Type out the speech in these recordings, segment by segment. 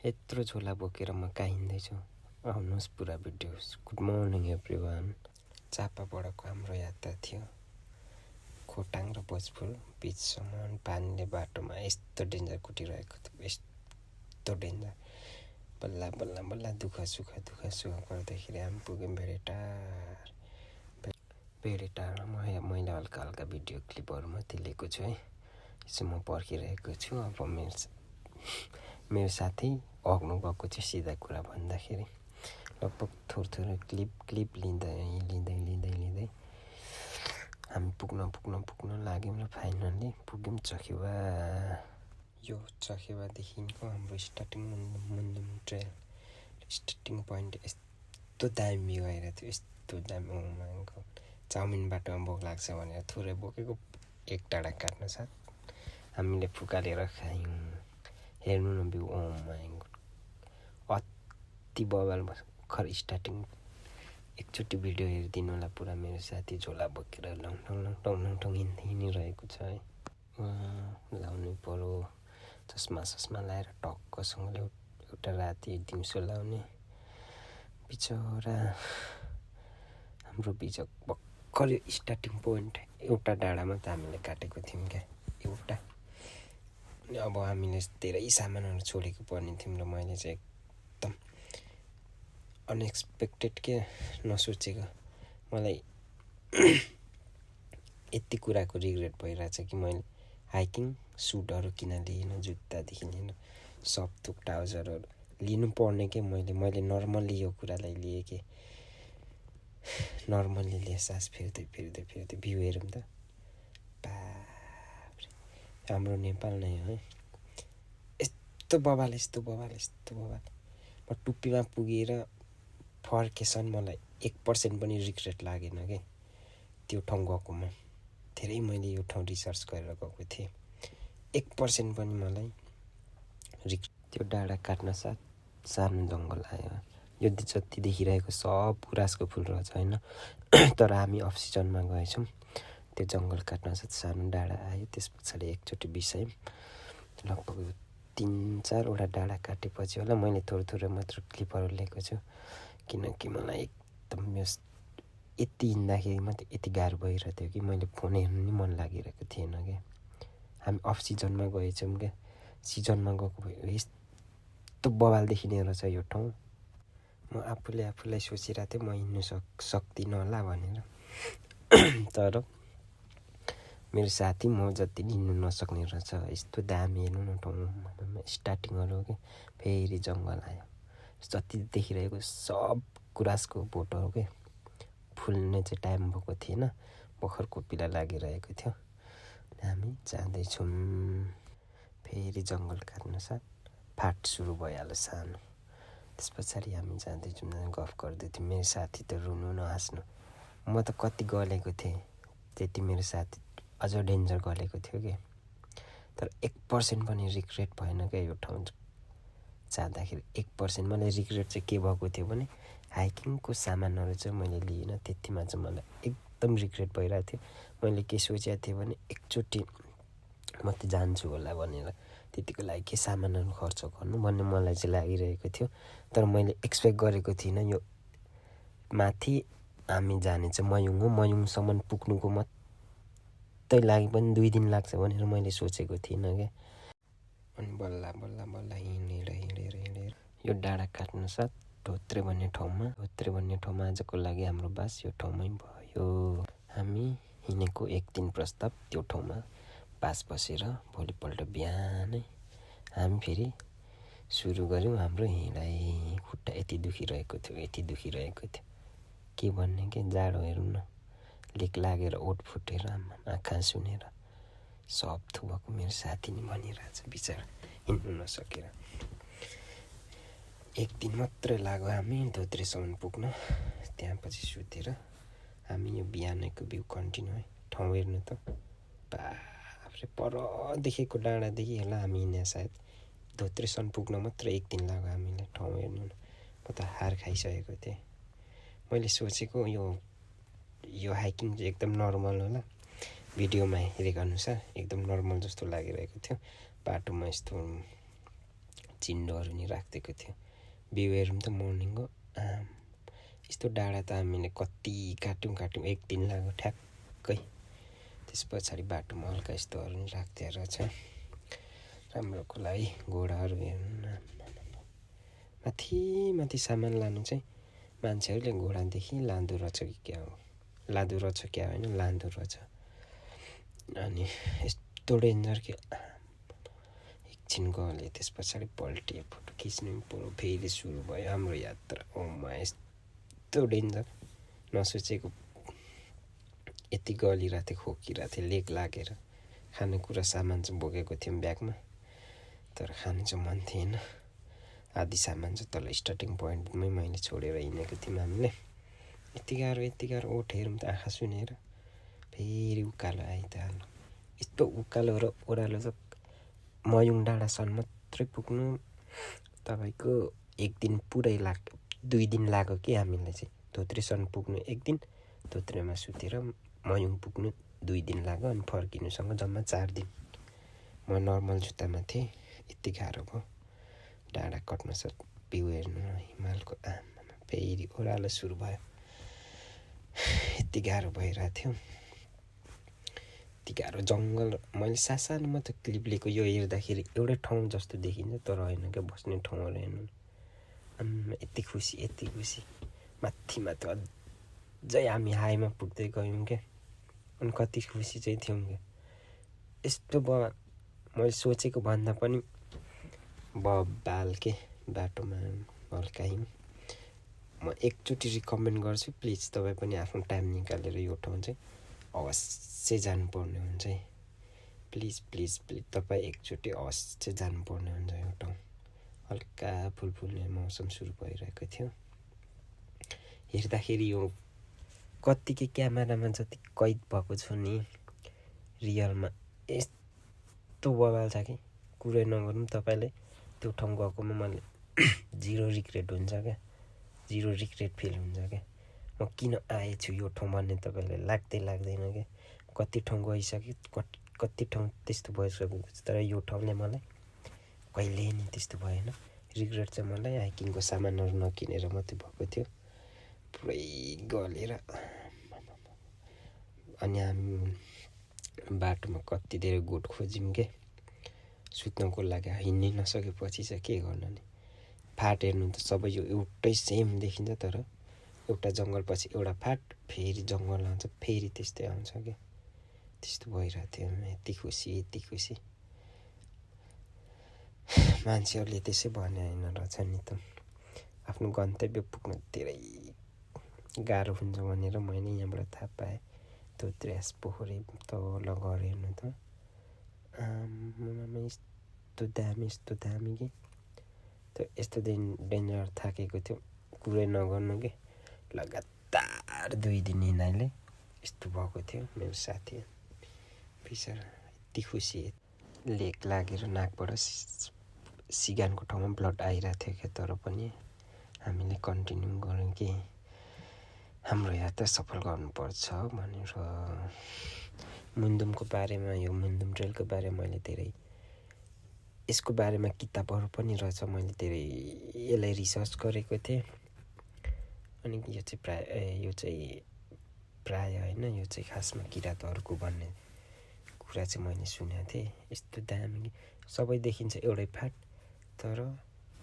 यत्रो झोला बोकेर म कहाँ हिँड्दैछु आउनुहोस् पुरा भिडियो। Good morning everyone. चापाबाटको हाम्रो यात्रा थियो खोटाङ र भोजपुर बिचसम्म। पानीले बाटोमा यस्तो डेन्जर कुटिरहेको थियो, यस्तो डेन्जर। बल्ल बल्ल बल्ल दुःख सुख गर्दाखेरि हामी पुग्यौँ भेडेटारमा। मैले हल्का हल्का भिडियो क्लिपहरू मात्रै लिएको छु है। यसो म पर्खिरहेको छु। अब मेरो साथी अग्नु गएको थियो। सिधा कुरा भन्दाखेरि लगभग थोरै क्लिप लिँदै हामी पुग्न लाग्यौँ र फाइनल्ली पुग्यौँ चखेवा। यो चखेवादेखिको हाम्रो starting Mundhum trail starting point यस्तो दामी भइरहेको थियो, यस्तो दामी। चाउमिन बाटोमा भोक लाग्छ भनेर थोरै बोकेको एक डाँडा काट्न साथ हामीले फुकालेर खायौँ। हेर्नु न भ्यू, ओ माइ गॉड अति बवाल। भर्खर स्टार्टिङ एकचोटि भिडियो हेरिदिनु होला पुरा। मेरो साथी झोला बोकेर लङटङ हिँडिरहेको छ है। लाउनै पर्यो चस्मा लाएर टक्कसँगले एउटा राति दिउँसो लाउने। बिचरा हाम्रो बिचक भर्खर स्टार्टिङ पोइन्ट एउटा डाँडामा त हामीले काटेको थियौँ क्या, एउटा। अब हामीले धेरै सामानहरू छोडेको पर्ने थियौँ र मैले चाहिँ एकदम अनएक्सपेक्टेड के नसोचेको मलाई यति कुराको रिग्रेट भइरहेछ कि मैले हाइकिङ सुटहरू किन लिएन, जुत्तादेखि लिएर सब थुक ट्राउजरहरू लिनु पर्ने के। मैले नर्मल्ली यो कुरालाई लिएँ कि नर्मल्ली लिएँ। सास फेर्दै भ्यू हेरौँ त। हाम्रो नेपाल नै हो है, यस्तो बवाल। म टुप्पीमा पुगेर फर्केसन मलाई 1% पनि रिग्रेट लागेन क्या त्यो ठाउँ गएकोमा। धेरै मैले यो ठाउँ रिसर्च गरेर गएको थिएँ, 1% पनि मलाई त्यो डाँडा काट्न साथ सानो जङ्गल आयो। यो जति देखिरहेको सब गुराँसको फुल रहेछ होइन, तर हामी अफ सिजनमा गएछौँ। त्यो जङ्गल काट्न साथ सानो डाँडा आयो। त्यस पछाडि एकचोटि बिसायौँ। लगभग 3-4वटा डाँडा काटेपछि होला मैले थोरै मात्र क्लिपहरू लिएको छु, किनकि मलाई एकदम यति हिँड्दाखेरि मात्रै यति गाह्रो भइरहेको थियो कि मैले फोन हेर्नु नि मन लागिरहेको थिएन क्या। हामी अफ सिजनमा गएछौँ क्या, सिजनमा गएको भयो यस्तो बवाल देखिने रहेछ यो ठाउँ। म आफूलाई सोचिरहेको थिएँ म हिँड्नु सक्दिनँ होला भनेर, तर मेरो साथी म जति हिँड्नु नसक्ने रहेछ। यस्तो दामी हेर्नु न ठाउँ, स्टार्टिङहरू क्या। फेरि जङ्गल आयो। जति देखिरहेको सब गुराँसको बोट हो क्या। फुल्ने चाहिँ टाइम भएको थिएन, भर्खर कोपिला लागिरहेको थियो। हामी जाँदैछौँ। फेरि जङ्गल काट्न साथ फाट सुरु भइहाल्यो सानो। त्यस पछाडि हामी जाँदैछौँ, गफ गर्दैथ्यौँ। मेरो साथी त रुनु न हाँस्नु। म त कति गलेको थिएँ त्यति, मेरो साथी अझ डेन्जर गलेको थियो कि। तर 1% पनि रिग्रेट भएन क्या यो ठाउँ जाँदाखेरि। 1% मलाई रिग्रेट चाहिँ के भएको थियो भने हाइकिङको सामानहरू चाहिँ मैले लिएन, त्यतिमा चाहिँ मलाई एकदम रिग्रेट भइरहेको थियो। मैले के सोचेको थिएँ भने एकचोटि म त जान्छु होला भनेर, त्यतिको लागि के सामानहरू खर्च गर्नु भन्ने मलाई चाहिँ लागिरहेको थियो। तर मैले एक्सपेक्ट गरेको थिइनँ यो माथि हामी जाने चाहिँ मयुङ हो, मयुङसम्म पुग्नुको मात्रै लागि पनि 2 दिन लाग्छ भनेर मैले सोचेको थिइनँ क्या। अनि बल्ल हिँडेर यो डाँडा काट्न साथ ढोत्रे भन्ने ठाउँमा आजको लागि हाम्रो बास यो ठाउँमै भयो। हामी हिँडेको 1 दिन प्रस्ताव त्यो ठाउँमा बास बसेर भोलिपल्ट बिहानै हामी फेरि सुरु गऱ्यौँ हाम्रो हिँडाइ। खुट्टा यति दुखिरहेको थियो के भन्ने के। जाडो हेरौँ न, लेक लागेर ओठ फुटेर आँखा सुनेर सब थुएको। मेरो साथी नि भनिरहेछ बिचरा हिँड्नु नसकेर। 1 दिन मात्रै लाग्यो हामी धोत्रेसम्म पुग्न। त्यहाँपछि सुतेर हामी यो बिहानको भ्यू कन्टिन्यू है। ठाउँ हेर्नु त, बाफ्रे पर देखेको डाँडादेखि होला हामी हिँड्ने। सायद धोत्रेसम्म पुग्न मात्रै 1 दिन लाग्यो हामीलाई। ठाउँ हेर्नु न, म त हार खाइसकेको थिएँ। मैले सोचेको यो हाइकिङ चाहिँ एकदम नर्मल होला, भिडियोमा हेरेको अनुसार एकदम नर्मल जस्तो लागिरहेको थियो। बाटोमा यस्तो चिन्डोहरू नि राखिदिएको थियो। बिउहरू पनि त मर्निङको यस्तो डाँडा त हामीले कति काट्यौँ एक दिन लाग्यो ठ्याक्कै। त्यस पछाडि बाटोमा हल्का यस्तोहरू नि राखिदिएर रहेछ राम्रोको लागि। घोडाहरू हेर्नु माथि सामान लानु चाहिँ मान्छेहरूले घोडादेखि लाँदो रहेछ कि क्या हो, लाँदो रहेछ क्या होइन, लाँदो रहेछ। अनि यस्तो डेन्जर कि एकछिन गले त्यस पछाडि पल्टियो, फोटो खिच्नु पनि फेरि सुरु भयो हाम्रो यात्रा। ओमा यस्तो डेन्जर नसोचेको यति गलिरहेको थियो, खोकिरहेको थियो लेक लागेर। खानेकुरा सामान चाहिँ बोकेको थियौँ ब्यागमा, तर खानु चाहिँ मन थिएन। आधी सामान चाहिँ तल स्टार्टिङ पोइन्टमै मैले छोडेर हिँडेको थियौँ हामीले। यति गाह्रो ओठहरू पनि त आँखा सुनेर फेरि उकालो आइहाल्यो। यस्तो उकालो र ओह्रालो चाहिँ मयुङ डाँडासम्म मात्रै पुग्नु तपाईँको एक दिन पुरै 2 दिन लाग्यो कि हामीलाई चाहिँ। धोत्रेसम्म पुग्नु 1 दिन, धोत्रेमा सुतेर मयुङ पुग्नु 2 दिन लाग्यो, अनि फर्किनुसँग जम्मा 4 दिन। म नर्मल जुत्तामा थिएँ, यति गाह्रो भयो डाँडा कट्न सक् भ्यू हेर्नु हिमालको। फेरि ओह्रालो सुरु भयो, यति गाह्रो भइरहेको थियो। यति गाह्रो जङ्गल। मैले सानो मात्र क्लिप लिएको, यो हेर्दाखेरि एउटै ठाउँ जस्तो देखिन्छ तर होइन क्या, बस्ने ठाउँहरू हेर्नु। यति खुसी माथि अझै हामी हाईमा पुग्दै गयौँ क्या। अनि कति खुसी चाहिँ थियौँ क्या। यस्तो मैले सोचेको भन्दा पनि बबाल के बाटोमा हल्का हिउँ। म एकचोटि रिकमेन्ड गर्छु, प्लिज तपाईँ पनि आफ्नो टाइम निकालेर यो ठाउँ चाहिँ अवश्य जानुपर्ने हुन्छ है। प्लिज तपाईँ एकचोटि अवश्य जानुपर्ने हुन्छ यो ठाउँ। हल्का फुल फुल्ने मौसम सुरु भइरहेको थियो। हेर्दाखेरि यो कत्तिकै क्यामेरामा जति कैद भएको छु नि, रियलमा यस्तो बवाल छ कि कुरै नगरौँ। तपाईँले त्यो ठाउँ गएकोमा मैले 0 रिग्रेट हुन्छ क्या, 0 रिग्रेट फिल हुन्छ क्या। म किन आएछु यो ठाउँ भन्ने तपाईँलाई लाग्दैन क्या। कति ठाउँ गइसकेँ, कति ठाउँ त्यस्तो भइसकेको छ, तर यो ठाउँले मलाई कहिले नि त्यस्तो भएन। रिग्रेट चाहिँ मलाई हाइकिङको सामानहरू नकिनेर मात्रै भएको थियो, पुरै गलेर। अनि हामी बाटोमा कति धेरै गोठ खोज्यौँ के सुत्नको लागि, हिँड्नै नसकेपछि चाहिँ के गर्नु नि। फाट हेर्नु त सबै यो एउटै सेम देखिन्छ, तर एउटा जङ्गलपछि एउटा फाट, फेरि जङ्गल आउँछ, फेरि त्यस्तै आउँछ क्या। त्यस्तो भइरहेको थियो। यति खुसी मान्छेहरूले त्यसै भने होइन रहेछ नि त, आफ्नो गन्तव्य पुग्न धेरै गाह्रो हुन्छ भनेर मैले यहाँबाट थाहा पाएँ। धोत्रे पोखरी तल घर हेर्नु त यस्तो दामी कि यस्तो डेन्जर थाकेको थियो, कुरै नगर्नु कि। लगातार 2 दिन हिँडाइले यस्तो भएको थियो। मेरो साथी बिचरा यति खुसी, लेक लागेर नाकबाट सिगानको ठाउँमा ब्लड आइरहेको थियो क्या, तर पनि हामीले कन्टिन्यू गऱ्यौँ कि हाम्रो यात्रा सफल गर्नुपर्छ भनेर। मुन्दुमको बारेमा, यो मुन्दुम ट्रेलको बारेमा मैले धेरै, यसको बारेमा किताबहरू पनि रहेछ, मैले धेरै यसलाई रिसर्च गरेको थिएँ। अनि यो चाहिँ प्राय होइन, यो चाहिँ खासमा किराँतहरूको भन्ने कुरा चाहिँ मैले सुनेको थिएँ। यस्तो दामी सबै देखिन्छ एउटै फाट, तर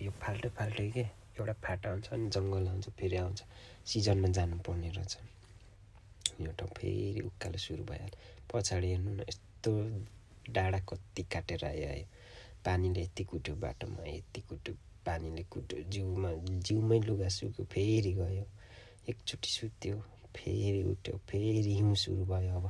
यो फाल्टै के, एउटा फाट आउँछ अनि जङ्गल आउँछ, फेरि आउँछ। सिजनमा जानुपर्ने रहेछ। यो ठाउँ फेरि उकालो सुरु भइहाल्यो। पछाडि हेर्नु न, यस्तो डाँडा कति काटेर आयो। पानीले यति कुट्यो, बाटोमा यति कुट्यो, पानीले कुट्यो, जिउमै लुगा सुक्यो, फेरि गयो। एकचोटि सुत्यो, फेरि उठ्यो, फेरि हिउँ सुरु भयो। अब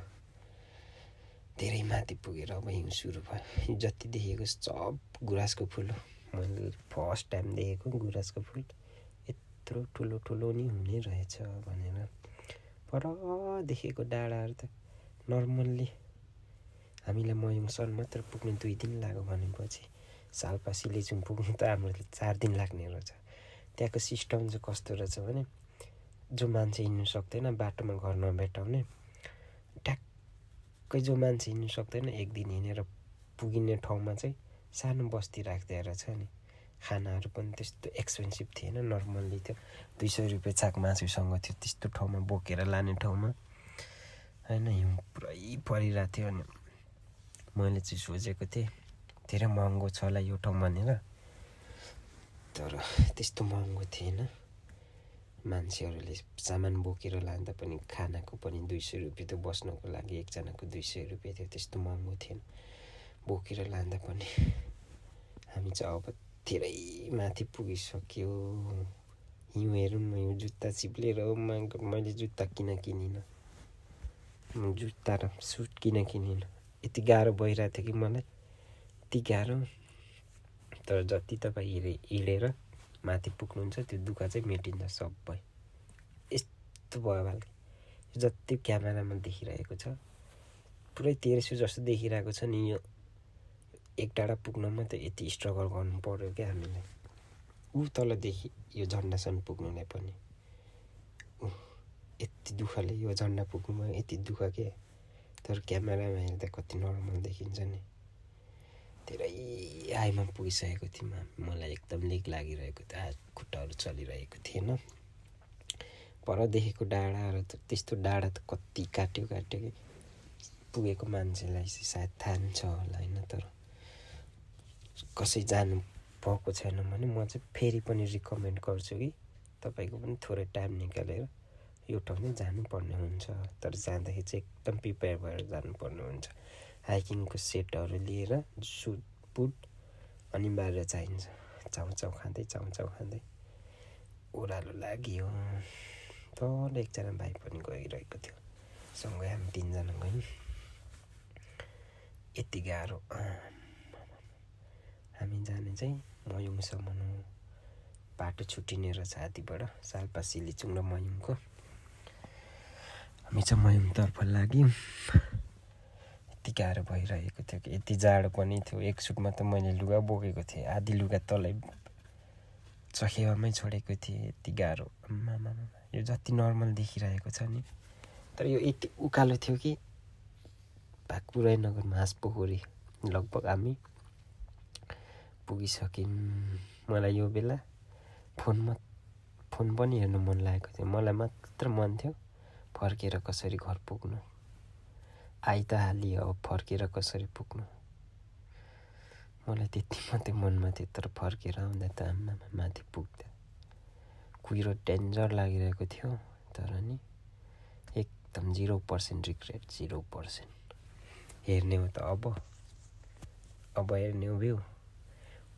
धेरै माथि पुगेर अब हिउँ सुरु भयो। जति देखेको सब गुराँसको फुल हो। मैले फर्स्ट टाइम देखेको गुराँसको फुल यत्रो ठुलो नि हुने रहेछ भनेर। पर देखेको डाँडाहरू त नर्मल्ली हामीलाई मयुङसम्म मात्र पुग्नु 2 दिन लाग्यो भनेपछि साल्पा सिलेचुङ पुग्नु त हाम्रो 4 दिन लाग्ने रहेछ। त्यहाँको सिस्टम चाहिँ कस्तो रहेछ भने, जो मान्छे हिँड्नु सक्दैन, बाटोमा घर नभेटाउने, ठ्याक्कै जो मान्छे हिँड्नु सक्दैन 1 दिन हिँडेर पुगिने ठाउँमा चाहिँ सानो बस्ती राख्दै रहेछ नि। खानाहरू पनि त्यस्तो एक्सपेन्सिभ थिएन, नर्मल्ली थियो। 200 रुपियाँ छाक मासुसँग थियो त्यस्तो ठाउँमा, बोकेर लाने ठाउँमा होइन। हिउँ पुरै परिरहेको थियो। अनि मैले चाहिँ सोचेको थिएँ धेरै महँगो छ होला यो ठाउँ भनेर, तर त्यस्तो महँगो थिएन। मान्छेहरूले सामान बोकेर लाँदा पनि खानाको पनि 200 रुपियाँ थियो, बस्नको लागि एकजनाको 200 रुपियाँ थियो, त्यस्तो महँगो थिएन बोकेर लाँदा पनि। हामी चाहिँ अब धेरै माथि पुगिसक्यो। हिउँ हेरौँ न, यो जुत्ता चिप्लेर मैले जुत्ता किनिनँ, जुत्ता र सुट किनिनँ। यति गाह्रो भइरहेको थियो कि मलाई, यति गाह्रो। तर जति तपाईँ हिँडेर माथि पुग्नुहुन्छ त्यो दुःख चाहिँ मेटिन्छ सबै। यस्तो भयो भाले जति क्यामेरामा देखिरहेको छ पुरै 1300 जस्तो देखिरहेको छ नि। यो एक डाँडा पुग्नमा त यति स्ट्रगल गर्नु पर्यो क्या हामीलाई। ऊ तलदेखि यो झन्डासम्म पुग्नुलाई पनि यति दुःखले यो झन्डा पुग्नुमा यति दुःख के। तर क्यामेरामा हेर्दा कति नर्मल देखिन्छ नि। धेरै हाईमा पुगिसकेको थिएँ, मलाई एकदम लेक लागिरहेको थियो, हात खुट्टाहरू चलिरहेको थिएन। पर देखेको डाँडाहरू त त्यस्तो डाँडा त कति काट्यो कि पुगेको मान्छेलाई चाहिँ सायद थाहा छ होला होइन। तर कसै जानु भएको छैन भने म चाहिँ फेरि पनि रिकमेन्ड गर्छु कि तपाईँको पनि थोरै टाइम निकालेर यो ठाउँ चाहिँ जानुपर्ने हुन्छ। तर जाँदाखेरि चाहिँ एकदम प्रिपेयर भएर जानुपर्ने हुन्छ। हाइकिङको सेटहरू लिएर सुट बुट अनिवार्य चाहिन्छ। चाउचाउ खाँदै ओह्रालो लाग्यो। तल एकजना भाइ पनि गइरहेको थियो, सँगै हामी 3 जना गयौँ। यति गाह्रो। हामी जाने चाहिँ मयुङसम्म हो, बाटो छुट्टिने रहेछ आदिबाट, साल्पा सिलिचुङ र मयुङको। हामी चाहिँ मयुङतर्फ लाग्यौँ। यति गाह्रो भइरहेको थियो कि यति जाडो पनि थियो। एक सुटमा त मैले लुगा बोकेको थिएँ, आधी लुगा तलै चखेवामै छोडेको थिएँ। यति गाह्रो आम्मामा, यो जति नर्मल देखिरहेको छ नि, तर यो यति उकालो थियो कि भाकुरै नगरमा हाँसपोखरी लगभग हामी पुगिसक्यौँ। मलाई यो बेला फोन पनि हेर्नु मन लागेको थियो। मलाई मात्र मन थियो फर्केर कसरी घर पुग्नु। आइ त हालियो, अब फर्केर कसरी पुग्नु, मलाई त्यति मात्रै मनमा थियो। तर फर्केर आउँदा त आम्मामा माथि पुग्दा कुहिरो डेन्जर लागिरहेको थियो। तर नि एकदम 0% रिग्रेट, 0%। हेर्ने हो त अब हेर्ने हो भ्यू।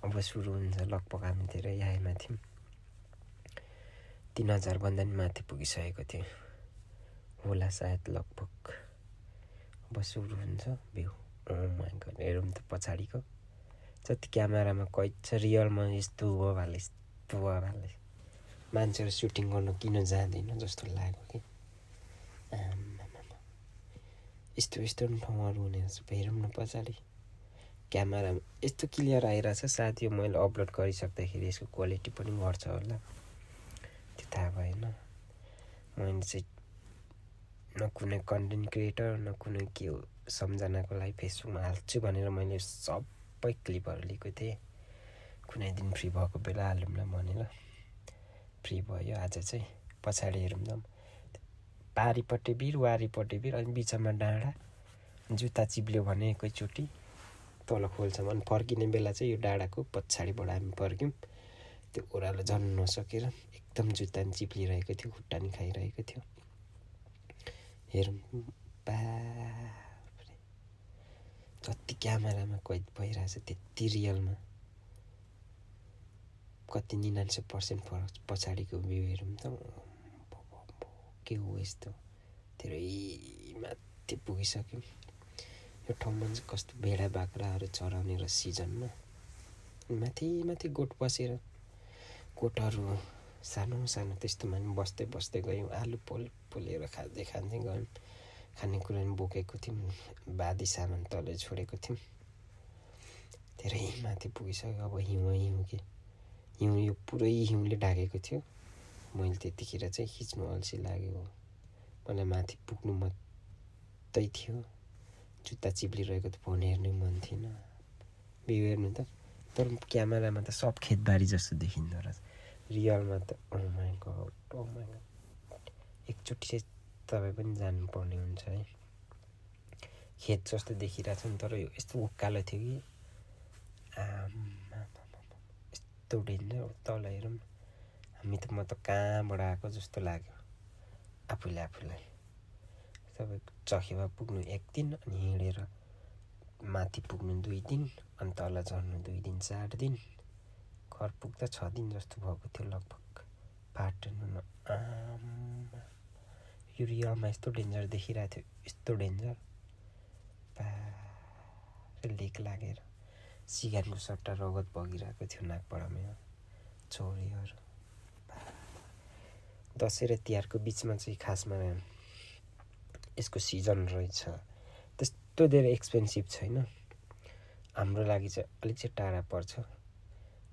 अब सुरु हुन्छ। लगभग हामी धेरै हाईमा थियौँ, 3000 भन्दा नि माथि पुगिसकेको थियो होला सायद लगभग। अब सुरु हुन्छ भ्यू। ओ माइ गॉड, हेरौँ त पछाडिको जति क्यामेरामा कैद छ, रियलमा यस्तो हो भाले मान्छेहरू सुटिङ गर्न किन जाँदैन जस्तो लाग्यो कि। यस्तो ठाउँहरू हुने रहेछ। हेरौँ न पछाडि क्यामेरामा यस्तो क्लियर आइरहेछ। सायद यो मैले अपलोड गरिसक्दाखेरि यसको क्वालिटी पनि घट्छ होला, त्यो थाहा भएन। मैले चाहिँ न कुनै कन्टेन्ट क्रिएटर न कुनै के हो सम्झनाको लागि फेसबुकमा हाल्छु भनेर मैले सबै क्लिपहरू लिएको थिएँ। कुनै दिन फ्री भएको बेला हालौँला भनेर। फ्री भयो आज चाहिँ। पछाडि हेरौँ न, पारिपट्टि भिर वारिपट्टि भिर, अनि बिचमा डाँडा। जुत्ता चिप्ल्यो भने एकैचोटि तल खोल्छ भने फर्किने बेला चाहिँ यो डाँडाको पछाडिबाट हामी फर्क्यौँ। त्यो ओह्रालो झन् नसकेर एकदम जुत्ता नि चिप्लिरहेको थियो, खुट्टा नि खाइरहेको थियो। हेरौँ बाफ्रे, जति क्यामेरामा कैद भइरहेछ त्यति रियलमा कति 99% पछाडिको भ्यू हेरौँ त। के हो यस्तो, धेरै माथि पुगिसक्यौँ। यो ठाउँमा चाहिँ कस्तो भेडा बाख्राहरू चराउने र सिजनमा माथि गोठ बसेर, गोठहरू सानो त्यस्तोमा पनि बस्दै गयौँ। आलु पोलेर खाँदै गयौँ। खानेकुरा पनि बोकेको थियौँ, बादी सामान तलै छोडेको थियौँ। धेरै माथि पुगिसक्यो। अब हिउँ के हिउँ, यो पुरै हिउँले ढाकेको थियो। मैले त्यतिखेर चाहिँ खिच्नु अल्छी लाग्यो। मलाई माथि पुग्नु मात्रै थियो, जुत्ता चिप्लिरहेको त फोन हेर्नै मन थिएन। भ्यू हेर्नु त तर क्यामेरामा त सब खेतबारी जस्तो देखिँदो रहेछ रियलमा त ओ माई गड एकचोटि चाहिँ तपाईँ पनि जानुपर्ने हुन्छ है खेत जस्तो देखिरहेको छ नि तर यो यस्तो उकालो थियो कि यस्तो डेन्जर तल हेरौँ म त कहाँबाट आएको जस्तो लाग्यो आफूलाई तपाईँको चखेवा पुग्नु 1 दिन अनि हिँडेर माथि पुग्नु 2 दिन अनि तल झर्नु 2 दिन 4 दिन घर पुग्दा 6 दिन जस्तो भएको थियो लगभग बाटो यो रियलमा यस्तो डेन्जर देखिरहेको थियो यस्तो डेन्जर लेक लागेर सिगानको सट्टा रगत बगिरहेको थियो नाकबाट मेरो छोरीहरू दसैँ र तिहारको बिचमा चाहिँ खासमा यसको सिजन रहेछ त्यस्तो धेरै एक्सपेन्सिभ छैन हाम्रो लागि चाहिँ अलिक चाहिँ टाढा पर्छ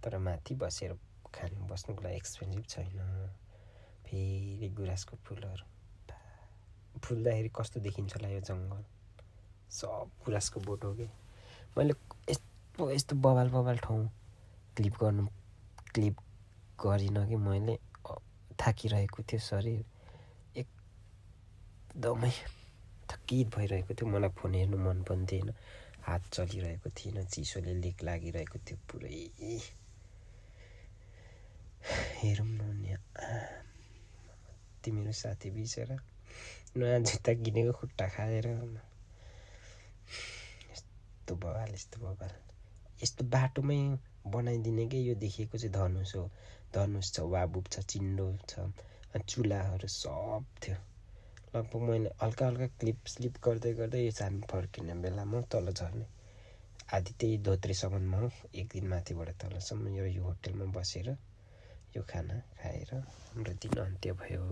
तर माथि बसेर खानु बस्नुको लागि एक्सपेन्सिभ छैन फेरि गुराँसको फुलहरू फुल्दाखेरि कस्तो देखिन्छ होला यो जङ्गल सब गुराँसको बोट हो कि मैले यस्तो बवाल ठाउँ क्लिप गरिनँ कि मैले थाकिरहेको थियो शरीर एकदमै थकित भइरहेको थियो मलाई फोन हेर्नु मन पनि थिएन हात चलिरहेको थिएन चिसोले लेक लागिरहेको थियो पुरै हेरौँ न तिम्रो साथी बिचरा नयाँ जुत्ता किनेको खुट्टा खाएर यस्तो बवाल यस्तो बाटोमै बनाइदिने कि यो देखिएको चाहिँ धनुष छ वाबुब छ चिन्डो छ चुलाहरू सब थियो लगभग मैले हल्का स्लिप गर्दै यो चाहिँ हामी फर्किने बेलामा तल झर्ने आधी त्यही धोत्रेसम्ममा हो 1 दिन माथिबाट तलसम्म यो होटेलमा बसेर यो खाना खाएर हाम्रो दिन अन्त्य भयो।